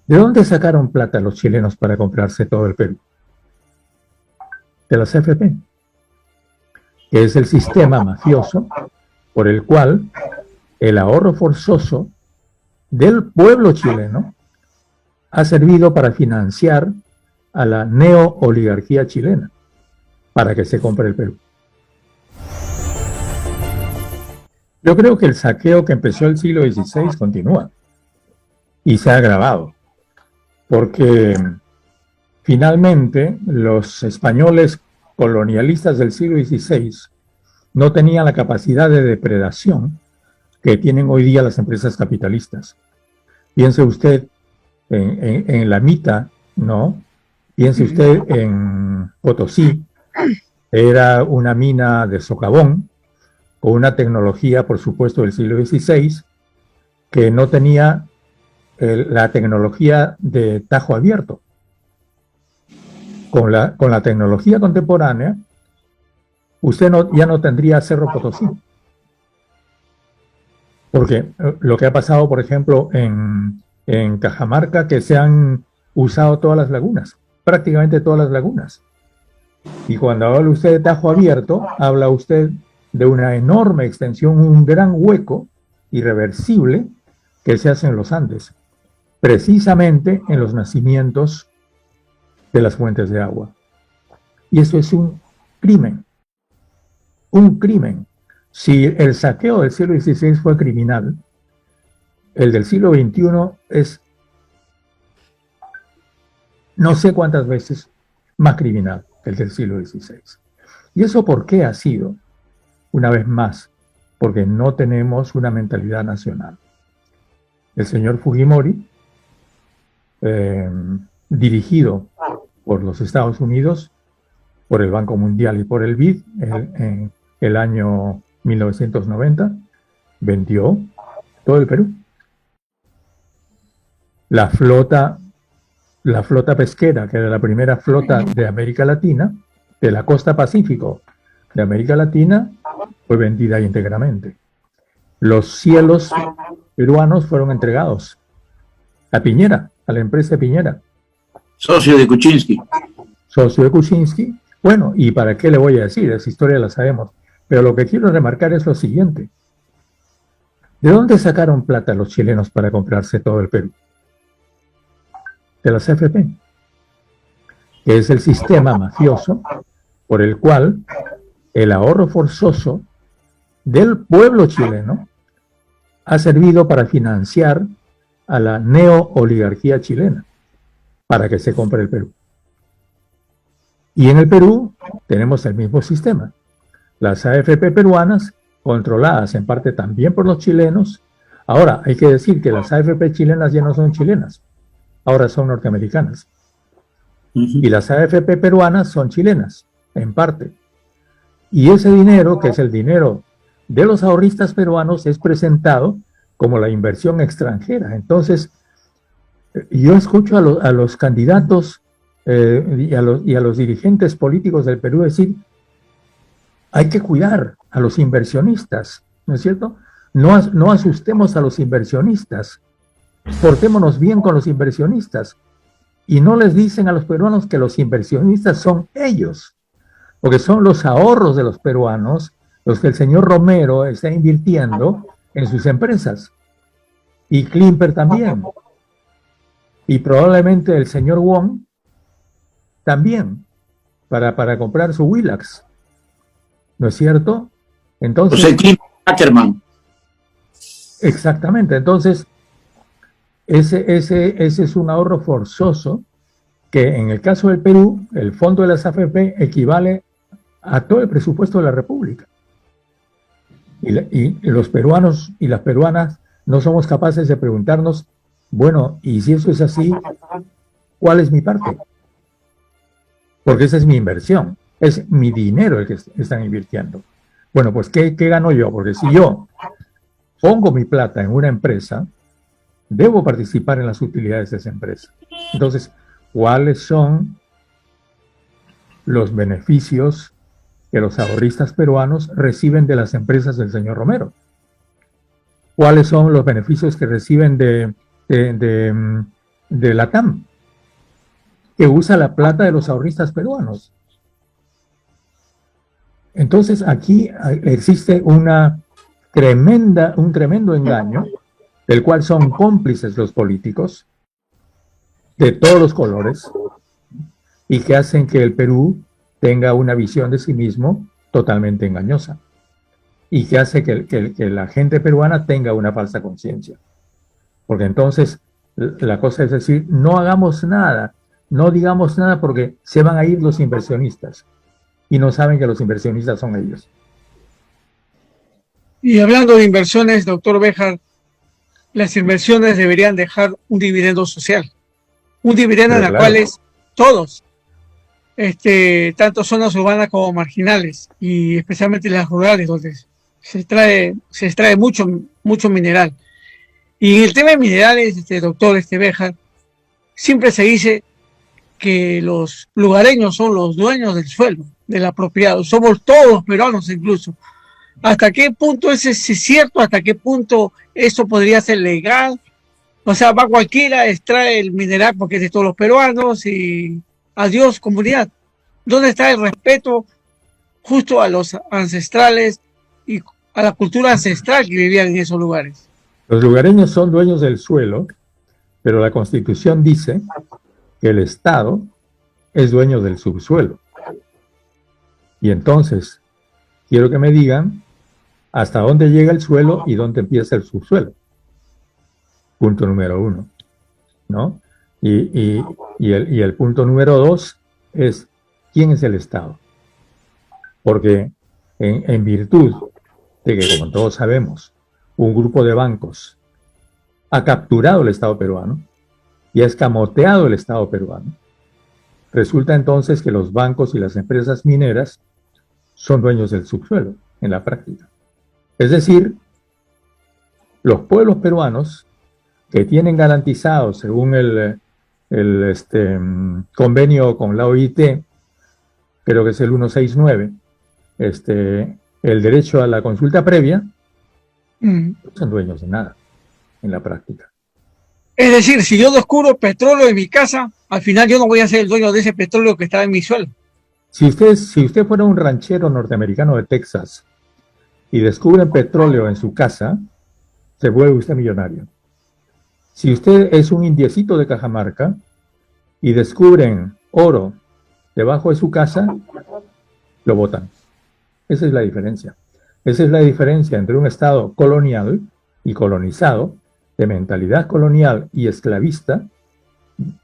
¿De dónde sacaron plata los chilenos para comprarse todo el Perú? De las AFP, que es el sistema mafioso por el cual el ahorro forzoso del pueblo chileno ha servido para financiar a la neo-oligarquía chilena, para que se compre el Perú. Yo creo que el saqueo que empezó el siglo XVI continúa y se ha agravado, porque finalmente los españoles colonialistas del siglo XVI no tenían la capacidad de depredación que tienen hoy día las empresas capitalistas. Piense usted en la Mita, ¿no? Piense usted en Potosí, era una mina de socavón, con una tecnología, por supuesto, del siglo XVI, que no tenía la tecnología de tajo abierto. Con la tecnología contemporánea, usted ya no tendría Cerro Potosí. Porque lo que ha pasado, por ejemplo, en Cajamarca, que se han usado todas las lagunas, prácticamente todas las lagunas. Y cuando habla usted de tajo abierto, habla usted de una enorme extensión, un gran hueco irreversible que se hace en los Andes, precisamente en los nacimientos de las fuentes de agua. Y eso es un crimen. Un crimen. Si el saqueo del siglo XVI fue criminal, el del siglo XXI es no sé cuántas veces más criminal que el del siglo XVI. ¿Y eso por qué ha sido? Una vez más, porque no tenemos una mentalidad nacional. El señor Fujimori, dirigido por los Estados Unidos, por el Banco Mundial y por el BID, en el año 1990, vendió todo el Perú. La flota pesquera, que era la primera flota de América Latina, de la costa Pacífico de América Latina, fue vendida íntegramente. Los cielos peruanos fueron entregados a Piñera, a la empresa Piñera. Socio de Kuczynski. Socio de Kuczynski. Bueno, ¿y para qué le voy a decir? Esa historia la sabemos. Pero lo que quiero remarcar es lo siguiente. ¿De dónde sacaron plata los chilenos para comprarse todo el Perú? De las AFP, que es el sistema mafioso por el cual el ahorro forzoso del pueblo chileno ha servido para financiar a la neo-oligarquía chilena, para que se compre el Perú. Y en el Perú tenemos el mismo sistema. Las AFP peruanas, controladas en parte también por los chilenos. Ahora, hay que decir que las AFP chilenas ya no son chilenas, ahora son norteamericanas. Y las AFP peruanas son chilenas, en parte. Y ese dinero, que es el dinero de los ahorristas peruanos, es presentado como la inversión extranjera. Entonces, yo escucho a los candidatos y a los dirigentes políticos del Perú decir, hay que cuidar a los inversionistas, ¿no es cierto? No asustemos a los inversionistas, portémonos bien con los inversionistas. Y no les dicen a los peruanos que los inversionistas son ellos, porque son los ahorros de los peruanos los que el señor Romero está invirtiendo en sus empresas. Y Klimper también. Y probablemente el señor Wong también, para comprar su Willax. ¿No es cierto? Entonces, José Klimper Ackerman. Exactamente. Entonces, ese es un ahorro forzoso que en el caso del Perú, el fondo de las AFP equivale a todo el presupuesto de la República. Y los peruanos y las peruanas no somos capaces de preguntarnos, bueno, y si eso es así, ¿cuál es mi parte? Porque esa es mi inversión, es mi dinero el que están invirtiendo. Bueno, pues ¿qué gano yo? Porque si yo pongo mi plata en una empresa, debo participar en las utilidades de esa empresa. Entonces, ¿cuáles son los beneficios que los ahorristas peruanos reciben de las empresas del señor Romero? ¿Cuáles son los beneficios que reciben de de Latam, que usa la plata de los ahorristas peruanos. Entonces aquí existe un tremendo engaño, del cual son cómplices los políticos de todos los colores, y que hacen que el Perú tenga una visión de sí mismo totalmente engañosa, y que hace que la gente peruana tenga una falsa conciencia. Porque entonces la cosa es decir, no hagamos nada, no digamos nada porque se van a ir los inversionistas, y no saben que los inversionistas son ellos. Y hablando de inversiones, doctor Béjar, las inversiones deberían dejar un dividendo social, un dividendo en el cual todos, tanto zonas urbanas como marginales, y especialmente las rurales, donde se extrae mucho mineral. Y en el tema de minerales, doctor Béjar, siempre se dice que los lugareños son los dueños del suelo, de la propiedad. Somos todos peruanos incluso. ¿Hasta qué punto es cierto? ¿Hasta qué punto eso podría ser legal? O sea, va cualquiera, extrae el mineral porque es de todos los peruanos y adiós comunidad. ¿Dónde está el respeto justo a los ancestrales y a la cultura ancestral que vivían en esos lugares? Los lugareños son dueños del suelo, pero la Constitución dice que el Estado es dueño del subsuelo. Y entonces, quiero que me digan hasta dónde llega el suelo y dónde empieza el subsuelo. Punto número 1, ¿no? Y el punto número 2 es, ¿quién es el Estado? Porque en virtud de que, como todos sabemos, un grupo de bancos ha capturado el Estado peruano y ha escamoteado el Estado peruano, resulta entonces que los bancos y las empresas mineras son dueños del subsuelo en la práctica. Es decir, los pueblos peruanos que tienen garantizados, según el convenio con la OIT, creo que es el 169, el derecho a la consulta previa, no son dueños de nada en la práctica. Es decir, si yo descubro petróleo en mi casa, al final yo no voy a ser el dueño de ese petróleo que está en mi suelo. Si usted fuera un ranchero norteamericano de Texas y descubre petróleo en su casa, se vuelve usted millonario. Si usted es un indiecito de Cajamarca y descubren oro debajo de su casa, lo botan. Esa es la diferencia. Esa es la diferencia entre un Estado colonial y colonizado, de mentalidad colonial y esclavista,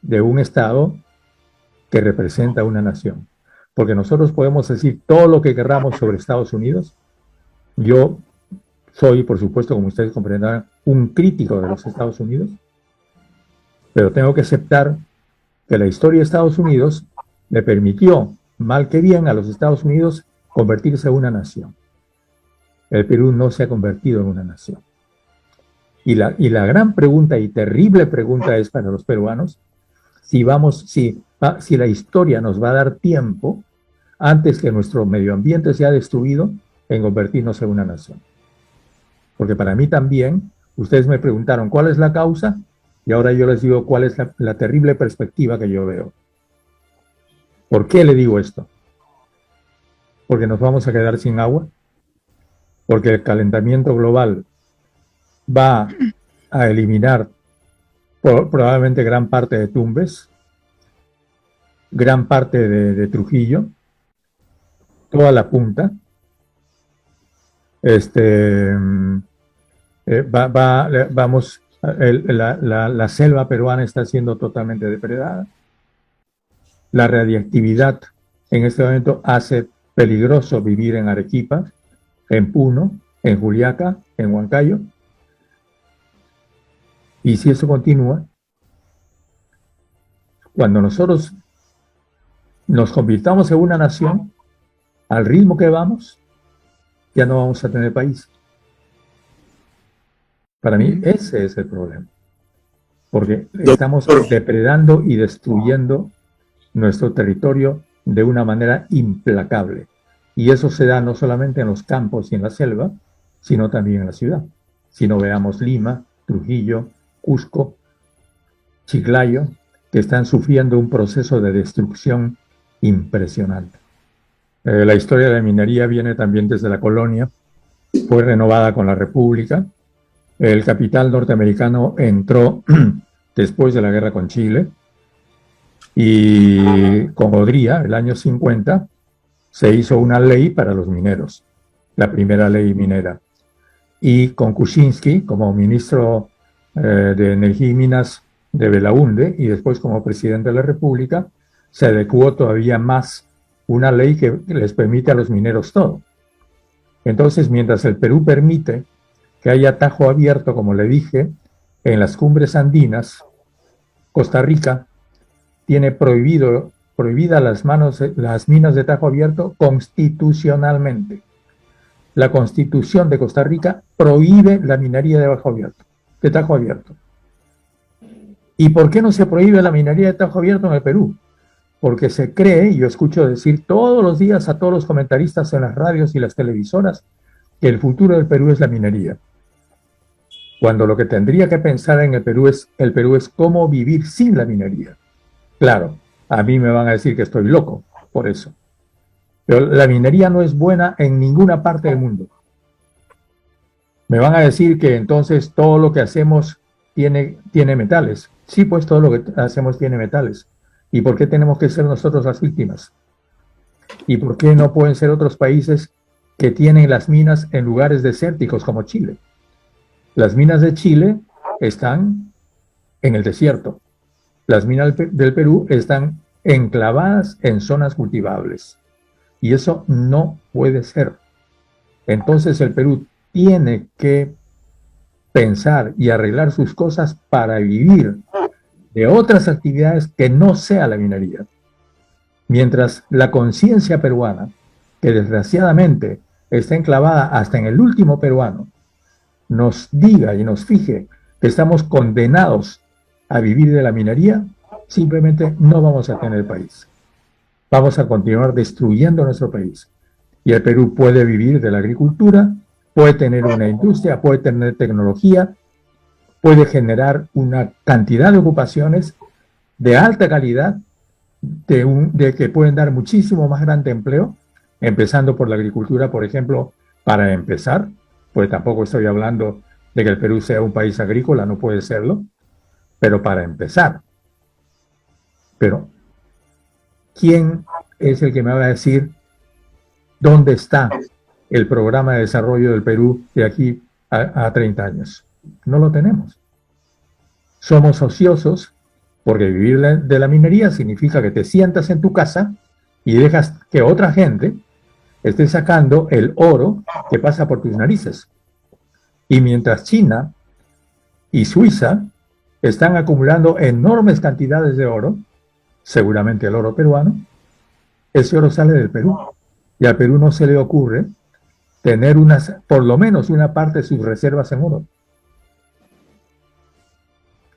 de un Estado que representa una nación. Porque nosotros podemos decir todo lo que querramos sobre Estados Unidos. Yo soy, por supuesto, como ustedes comprenderán, un crítico de los Estados Unidos, pero tengo que aceptar que la historia de Estados Unidos le permitió, mal que bien, a los Estados Unidos convertirse en una nación. El Perú no se ha convertido en una nación. Y la gran pregunta y terrible pregunta es para los peruanos, si la historia nos va a dar tiempo, antes que nuestro medio ambiente sea destruido, en convertirnos en una nación. Porque para mí también, ustedes me preguntaron cuál es la causa, y ahora yo les digo cuál es la terrible perspectiva que yo veo. ¿Por qué le digo esto? Porque nos vamos a quedar sin agua, porque el calentamiento global va a eliminar probablemente gran parte de Tumbes, gran parte de Trujillo, toda la punta. La selva peruana está siendo totalmente depredada. La radiactividad en este momento hace peligroso vivir en Arequipa, en Puno, en Juliaca, en Huancayo. Y si eso continúa, cuando nosotros nos convirtamos en una nación, al ritmo que vamos, ya no vamos a tener país. Para mí ese es el problema. Porque estamos depredando y destruyendo nuestro territorio de una manera implacable. Y eso se da no solamente en los campos y en la selva, sino también en la ciudad. Si no veamos Lima, Trujillo, Cusco, Chiclayo, que están sufriendo un proceso de destrucción impresionante. La historia de la minería viene también desde la colonia, fue renovada con la República. El capital norteamericano entró después de la guerra con Chile y con Odría, el año 50, se hizo una ley para los mineros, la primera ley minera. Y con Kuczynski, como ministro de Energía y Minas de Belaúnde y después como presidente de la República, se adecuó todavía más una ley que les permite a los mineros todo. Entonces, mientras el Perú permite que haya tajo abierto, como le dije, en las cumbres andinas, Costa Rica tiene prohibidas las minas de tajo abierto constitucionalmente. La Constitución de Costa Rica prohíbe la minería de tajo abierto. ¿Y por qué no se prohíbe la minería de tajo abierto en el Perú? Porque se cree, y yo escucho decir todos los días a todos los comentaristas en las radios y las televisoras, que el futuro del Perú es la minería. Cuando lo que tendría que pensar en el Perú es cómo vivir sin la minería. Claro, a mí me van a decir que estoy loco por eso. Pero la minería no es buena en ninguna parte del mundo. Me van a decir que entonces todo lo que hacemos tiene metales. Sí, pues todo lo que hacemos tiene metales. ¿Y por qué tenemos que ser nosotros las víctimas? ¿Y por qué no pueden ser otros países que tienen las minas en lugares desérticos como Chile? Las minas de Chile están en el desierto. Las minas del Perú están enclavadas en zonas cultivables. Y eso no puede ser. Entonces el Perú tiene que pensar y arreglar sus cosas para vivir de otras actividades que no sea la minería. Mientras la conciencia peruana, que desgraciadamente está enclavada hasta en el último peruano, nos diga y nos fije que estamos condenados a vivir de la minería, simplemente no vamos a tener país. Vamos a continuar destruyendo nuestro país. Y el Perú puede vivir de la agricultura, puede tener una industria, puede tener tecnología, puede generar una cantidad de ocupaciones de alta calidad, de que pueden dar muchísimo más grande empleo, empezando por la agricultura, por ejemplo, para empezar, pues tampoco estoy hablando de que el Perú sea un país agrícola, no puede serlo, pero para empezar. Pero, ¿quién es el que me va a decir dónde está el programa de desarrollo del Perú de aquí a 30 años? No lo tenemos. Somos ociosos porque vivir de la minería significa que te sientas en tu casa y dejas que otra gente esté sacando el oro que pasa por tus narices. Y mientras China y Suiza están acumulando enormes cantidades de oro, seguramente el oro peruano, ese oro sale del Perú. Y al Perú no se le ocurre tener por lo menos una parte de sus reservas en oro.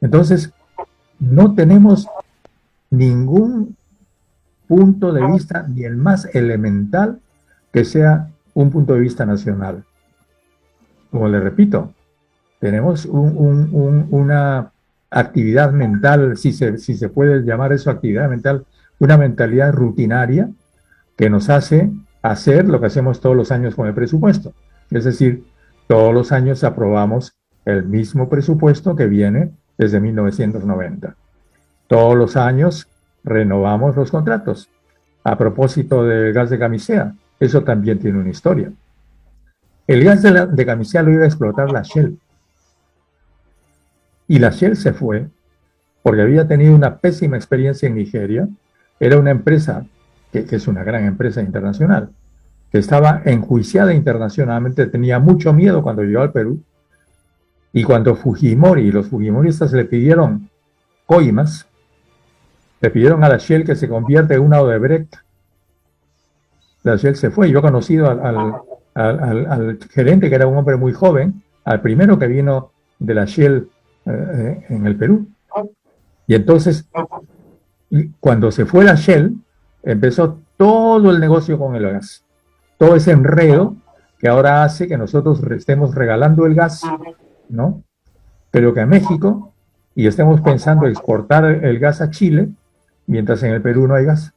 Entonces, no tenemos ningún punto de vista, ni el más elemental, que sea un punto de vista nacional. Como le repito, tenemos una actividad mental, si se puede llamar eso actividad mental, una mentalidad rutinaria que nos hace hacer lo que hacemos todos los años con el presupuesto. Es decir, todos los años aprobamos el mismo presupuesto que viene desde 1990. Todos los años renovamos los contratos. A propósito del gas de Camisea, eso también tiene una historia. El gas de Camisea lo iba a explotar la Shell. Y la Shell se fue porque había tenido una pésima experiencia en Nigeria. Era una empresa que es una gran empresa internacional, que estaba enjuiciada internacionalmente, tenía mucho miedo cuando llegó al Perú. Y cuando Fujimori y los fujimoristas le pidieron coimas, le pidieron a la Shell que se convierta en una Odebrecht, la Shell se fue. Yo he conocido al gerente, que era un hombre muy joven, al primero que vino de la Shell en el Perú. Y entonces, cuando se fue la Shell, empezó todo el negocio con el gas. Todo ese enredo que ahora hace que nosotros estemos regalando el gas, ¿no? Pero que a México y estemos pensando exportar el gas a Chile, mientras en el Perú no hay gas.